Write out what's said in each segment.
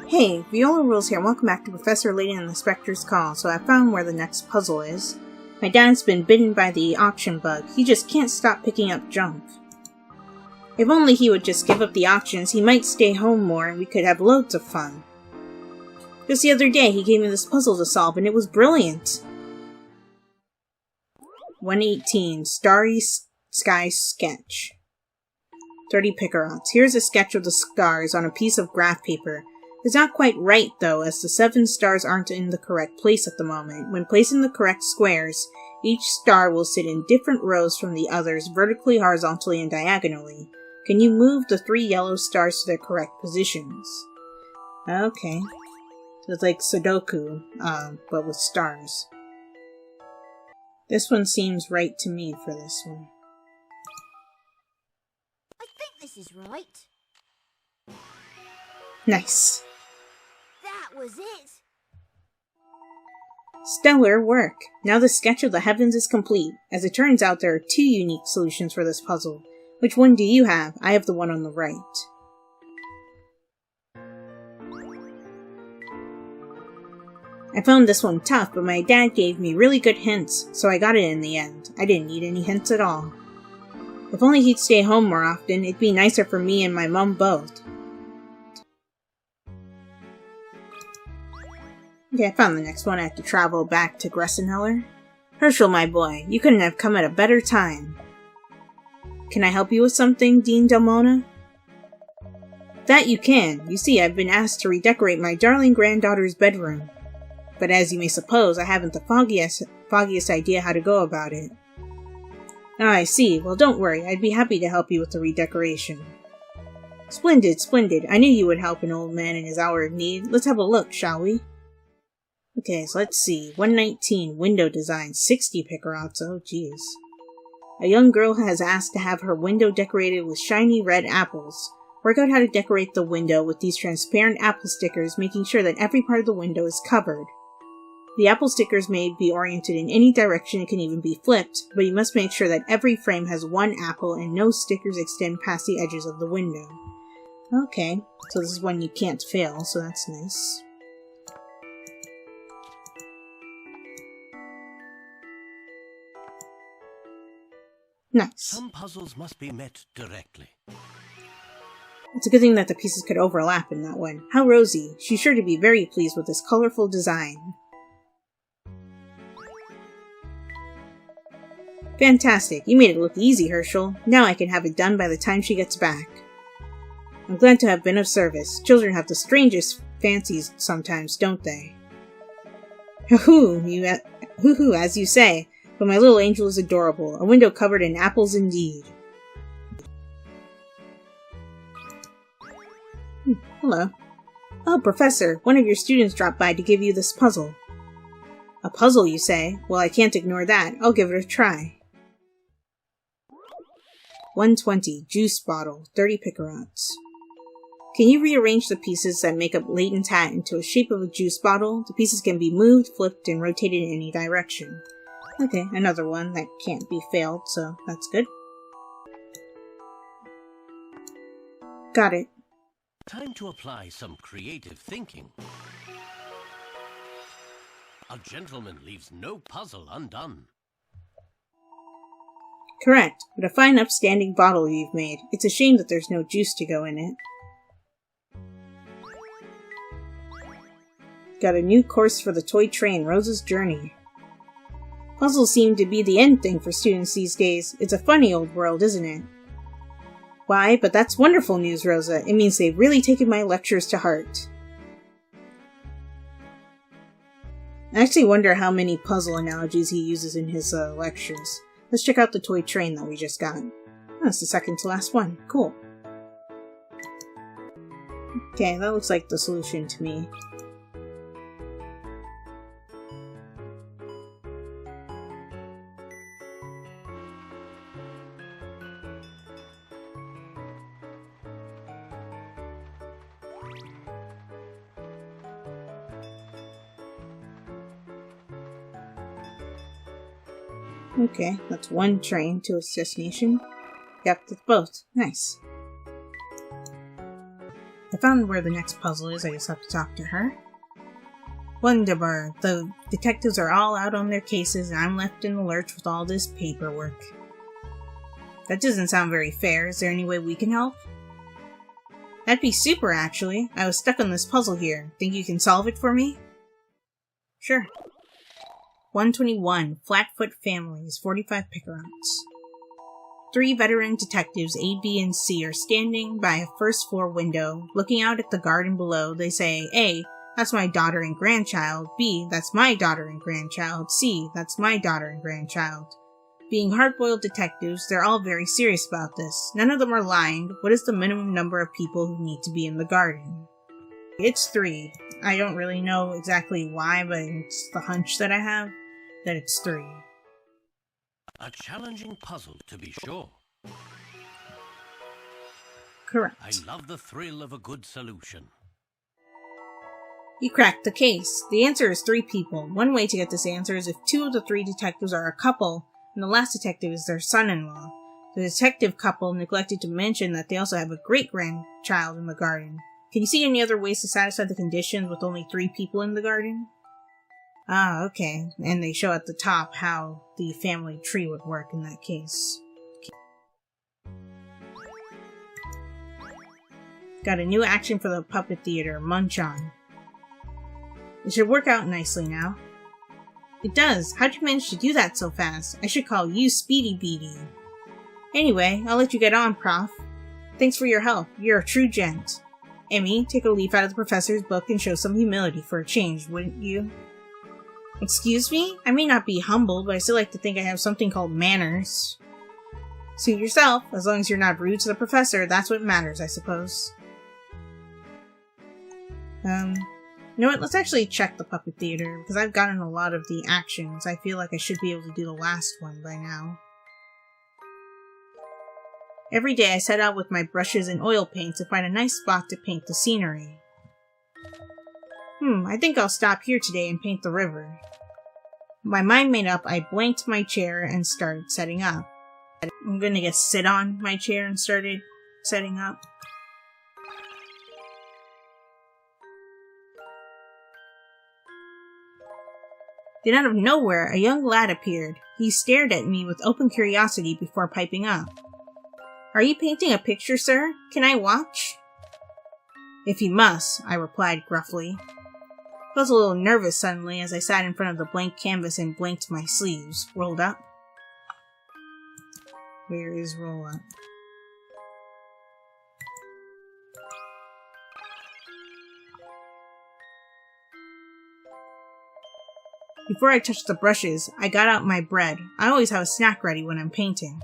Hey, Viola Rules here, welcome back to Professor Layton and the Spectre's Call. So I found where the next puzzle is. My dad's been bitten by the auction bug. He just can't stop picking up junk. If only he would just give up the auctions, he might stay home more and we could have loads of fun. Just the other day, he gave me this puzzle to solve and it was brilliant. 118, Starry Sky Sketch. 30 Picarots. Here's a sketch of the stars on a piece of graph paper. It's not quite right, though, as the 7 stars aren't in the correct place at the moment. When placed in the correct squares, each star will sit in different rows from the others, vertically, horizontally, and diagonally. Can you move the 3 yellow stars to their correct positions? Okay. So it's like Sudoku, but with stars. This one seems right to me for this one. I think this is right. Nice. That was it. Stellar work! Now the sketch of the heavens is complete. As it turns out, there are 2 unique solutions for this puzzle. Which one do you have? I have the one on the right. I found this one tough, but my dad gave me really good hints, so I got it in the end. I didn't need any hints at all. If only he'd stay home more often, it'd be nicer for me and my mum both. Okay, I found the next one. I have to travel back to Gressenheller. Herschel, my boy, you couldn't have come at a better time. Can I help you with something, Dean Delmona? That you can. You see, I've been asked to redecorate my darling granddaughter's bedroom. But as you may suppose, I haven't the foggiest idea how to go about it. Ah, I see. Well, don't worry. I'd be happy to help you with the redecoration. Splendid, splendid. I knew you would help an old man in his hour of need. Let's have a look, shall we? Okay, so let's see. 119, window design, 60 Picarots. Oh, jeez. A young girl has asked to have her window decorated with shiny red apples. Work out how to decorate the window with these transparent apple stickers, making sure that every part of the window is covered. The apple stickers may be oriented in any direction, it can even be flipped, but you must make sure that every frame has 1 apple and no stickers extend past the edges of the window. Okay, so this is one you can't fail, so that's nice. Nice. Some puzzles must be met directly. It's a good thing that the pieces could overlap in that one. How rosy. She's sure to be very pleased with this colorful design. Fantastic. You made it look easy, Herschel. Now I can have it done by the time she gets back. I'm glad to have been of service. Children have the strangest fancies sometimes, don't they? Hoo-hoo, as you say. But my little angel is adorable. A window covered in apples indeed. Hello. Oh, Professor, one of your students dropped by to give you this puzzle. A puzzle, you say? Well, I can't ignore that. I'll give it a try. 120, juice bottle, 30 Picarots. Can you rearrange the pieces that make up Layton's hat into a shape of a juice bottle? The pieces can be moved, flipped, and rotated in any direction. Okay, another one that can't be failed, so that's good. Got it. Time to apply some creative thinking. A gentleman leaves no puzzle undone. Correct, but a fine upstanding bottle you've made. It's a shame that there's no juice to go in it. Got a new course for the toy train, Rosa's Journey. Puzzles seem to be the end thing for students these days. It's a funny old world, isn't it? Why, but that's wonderful news, Rosa. It means they've really taken my lectures to heart. I actually wonder how many puzzle analogies he uses in his lectures. Let's check out the toy train that we just got. Oh, that's the second to last one. Cool. Okay, that looks like the solution to me. Okay, that's 1 train to its destination. Yep, that's both. Nice. I found where the next puzzle is, I just have to talk to her. Wunderbar. The detectives are all out on their cases and I'm left in the lurch with all this paperwork. That doesn't sound very fair. Is there any way we can help? That'd be super, actually. I was stuck on this puzzle here. Think you can solve it for me? Sure. 121. Flatfoot Families. 45 picarounds. 3 veteran detectives, A, B, and C, are standing by a first-floor window. Looking out at the garden below, they say, A, that's my daughter and grandchild. B, that's my daughter and grandchild. C, that's my daughter and grandchild. Being hard-boiled detectives, they're all very serious about this. None of them are lying. What is the minimum number of people who need to be in the garden? It's 3. I don't really know exactly why, but it's the hunch that I have that it's 3. A challenging puzzle, to be sure. Correct. I love the thrill of a good solution. You cracked the case. The answer is 3 people. One way to get this answer is if 2 of the 3 detectives are a couple, and the last detective is their son-in-law. The detective couple neglected to mention that they also have a great-grandchild in the garden. Can you see any other ways to satisfy the conditions with only 3 people in the garden? Ah, okay. And they show at the top how the family tree would work in that case. Got a new action for the puppet theater, Munch On. It should work out nicely now. It does. How'd you manage to do that so fast? I should call you Speedy Beady. Anyway, I'll let you get on, Prof. Thanks for your help. You're a true gent. Emmy, take a leaf out of the professor's book and show some humility for a change, wouldn't you? Excuse me? I may not be humble, but I still like to think I have something called manners. Suit yourself. As long as you're not rude to the professor, that's what matters, I suppose. You know what? Let's actually check the puppet theater, because I've gotten a lot of the actions. I feel like I should be able to do the last one by now. Every day I set out with my brushes and oil paint to find a nice spot to paint the scenery. I think I'll stop here today and paint the river. My mind made up, I blanked my chair and started setting up. I'm gonna just sit on my chair and started setting up. Then out of nowhere, a young lad appeared. He stared at me with open curiosity before piping up. Are you painting a picture, sir? Can I watch? If you must, I replied gruffly. I was a little nervous suddenly as I sat in front of the blank canvas and blinked my sleeves. Rolled up. Where is roll up? Before I touched the brushes, I got out my bread. I always have a snack ready when I'm painting.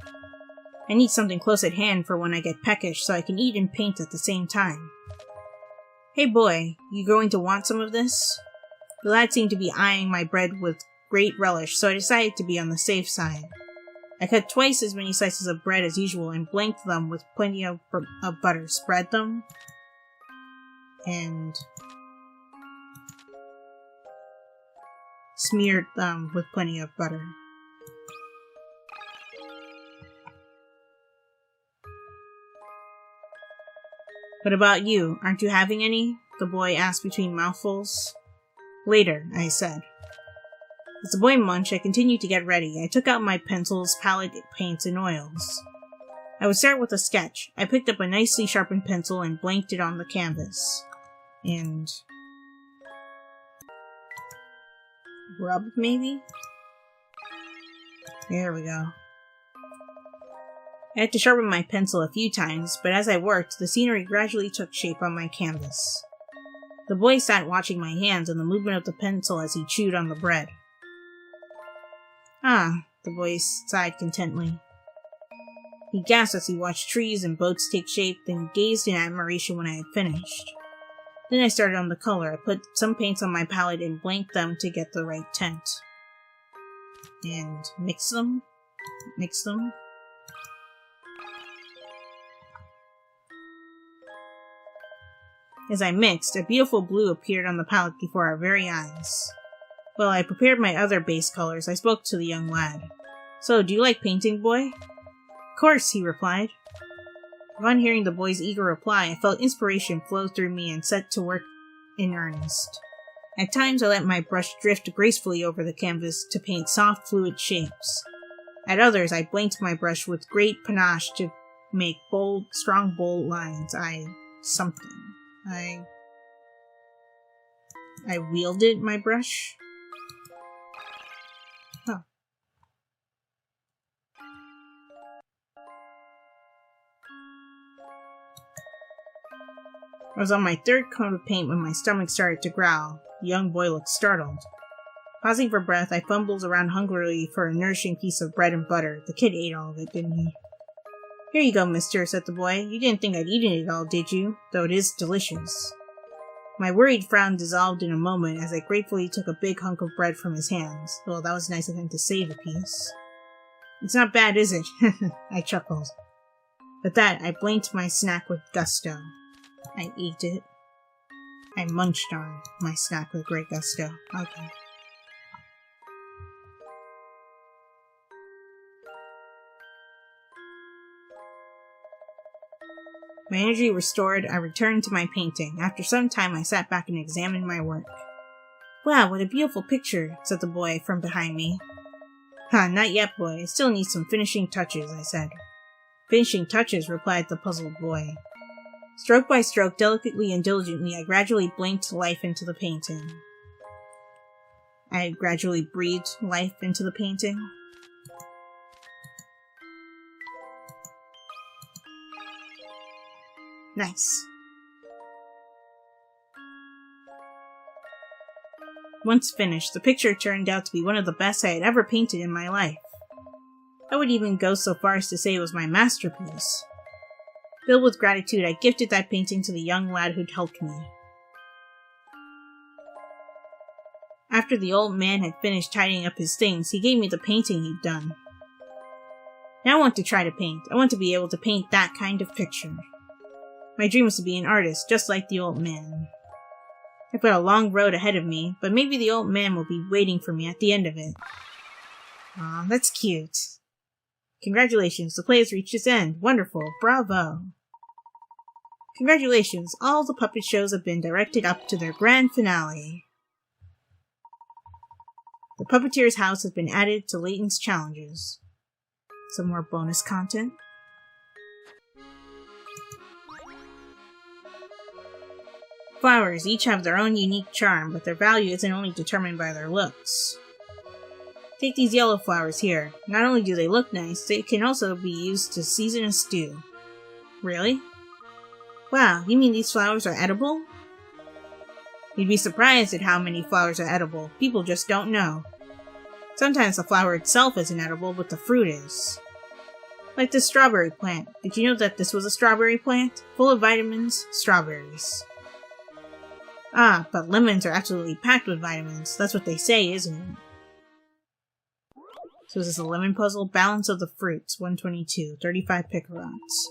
I need something close at hand for when I get peckish so I can eat and paint at the same time. Hey boy, you going to want some of this? The lad seemed to be eyeing my bread with great relish, so I decided to be on the safe side. I cut twice as many slices of bread as usual and blanked them with plenty of butter. Spread them. And smeared them with plenty of butter. What about you? Aren't you having any? The boy asked between mouthfuls. Later, I said. As the boy munched, I continued to get ready. I took out my pencils, palette, paints, and oils. I would start with a sketch. I picked up a nicely sharpened pencil and blanked it on the canvas. And rub, maybe? There we go. I had to sharpen my pencil a few times, but as I worked, the scenery gradually took shape on my canvas. The boy sat watching my hands and the movement of the pencil as he chewed on the bread. Ah, the boy sighed contentedly. He gasped as he watched trees and boats take shape, then gazed in admiration when I had finished. Then I started on the color. I put some paints on my palette and blanked them to get the right tint. And mix them. As I mixed, a beautiful blue appeared on the palette before our very eyes. While I prepared my other base colors, I spoke to the young lad. So, do you like painting, boy? Of course, he replied. Upon hearing the boy's eager reply, I felt inspiration flow through me and set to work in earnest. At times I let my brush drift gracefully over the canvas to paint soft, fluid shapes. At others, I blanked my brush with great panache to make bold, strong, bold lines. I wielded my brush. Oh. I was on my third coat of paint when my stomach started to growl. The young boy looked startled. Pausing for breath, I fumbled around hungrily for a nourishing piece of bread and butter. The kid ate all of it, didn't he? Here you go, mister, said the boy. You didn't think I'd eaten it all, did you? Though it is delicious. My worried frown dissolved in a moment as I gratefully took a big hunk of bread from his hands. Well, that was nice of him to save a piece. It's not bad, is it? I chuckled. With that, I blanked my snack with gusto. I ate it. I munched on my snack with great gusto. Okay. My energy restored, I returned to my painting. After some time, I sat back and examined my work. Wow, what a beautiful picture, said the boy from behind me. Not yet, boy. It still needs some finishing touches, I said. Finishing touches, replied the puzzled boy. Stroke by stroke, delicately and diligently, I gradually blinked life into the painting. I gradually breathed life into the painting. Nice. Once finished, the picture turned out to be one of the best I had ever painted in my life. I would even go so far as to say it was my masterpiece. Filled with gratitude, I gifted that painting to the young lad who'd helped me. After the old man had finished tidying up his things, he gave me the painting he'd done. Now I want to try to paint. I want to be able to paint that kind of picture. My dream was to be an artist, just like the old man. I've got a long road ahead of me, but maybe the old man will be waiting for me at the end of it. Aw, that's cute. Congratulations, the play has reached its end. Wonderful, bravo. Congratulations, all the puppet shows have been directed up to their grand finale. The puppeteer's house has been added to Layton's challenges. Some more bonus content. Flowers each have their own unique charm, but their value isn't only determined by their looks. Take these yellow flowers here. Not only do they look nice, they can also be used to season a stew. Really? Wow, you mean these flowers are edible? You'd be surprised at how many flowers are edible. People just don't know. Sometimes the flower itself isn't edible, but the fruit is. Like this strawberry plant. Did you know that this was a strawberry plant? Full of vitamins, strawberries. Ah, but lemons are absolutely packed with vitamins. That's what they say, isn't it? So is this a lemon puzzle? Balance of the fruits, 122, 35 picarots.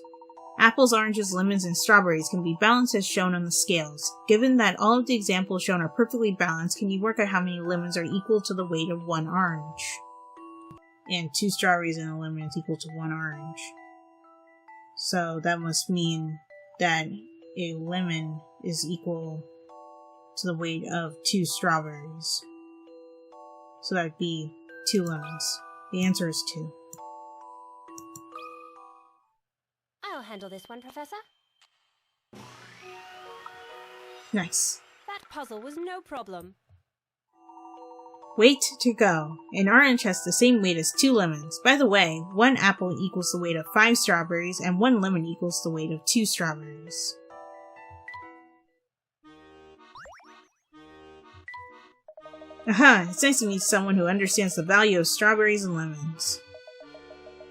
Apples, oranges, lemons, and strawberries can be balanced as shown on the scales. Given that all of the examples shown are perfectly balanced, can you work out how many lemons are equal to the weight of one orange? And 2 strawberries and a lemon is equal to 1 orange. So that must mean that a lemon is equal to the weight of 2 strawberries. So that would be 2 lemons. The answer is 2. I'll handle this one, Professor. Nice. That puzzle was no problem. Weight to go. An orange has the same weight as 2 lemons. By the way, 1 apple equals the weight of 5 strawberries, and 1 lemon equals the weight of 2 strawberries. Aha! It's nice to meet someone who understands the value of strawberries and lemons.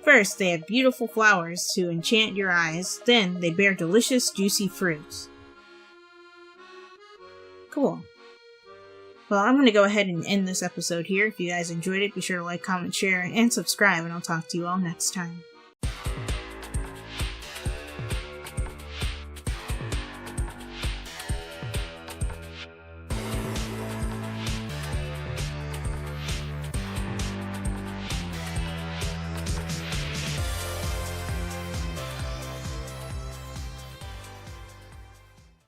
First, they have beautiful flowers to enchant your eyes, then they bear delicious, juicy fruit. Cool. Well, I'm going to go ahead and end this episode here. If you guys enjoyed it, be sure to like, comment, share, and subscribe, and I'll talk to you all next time.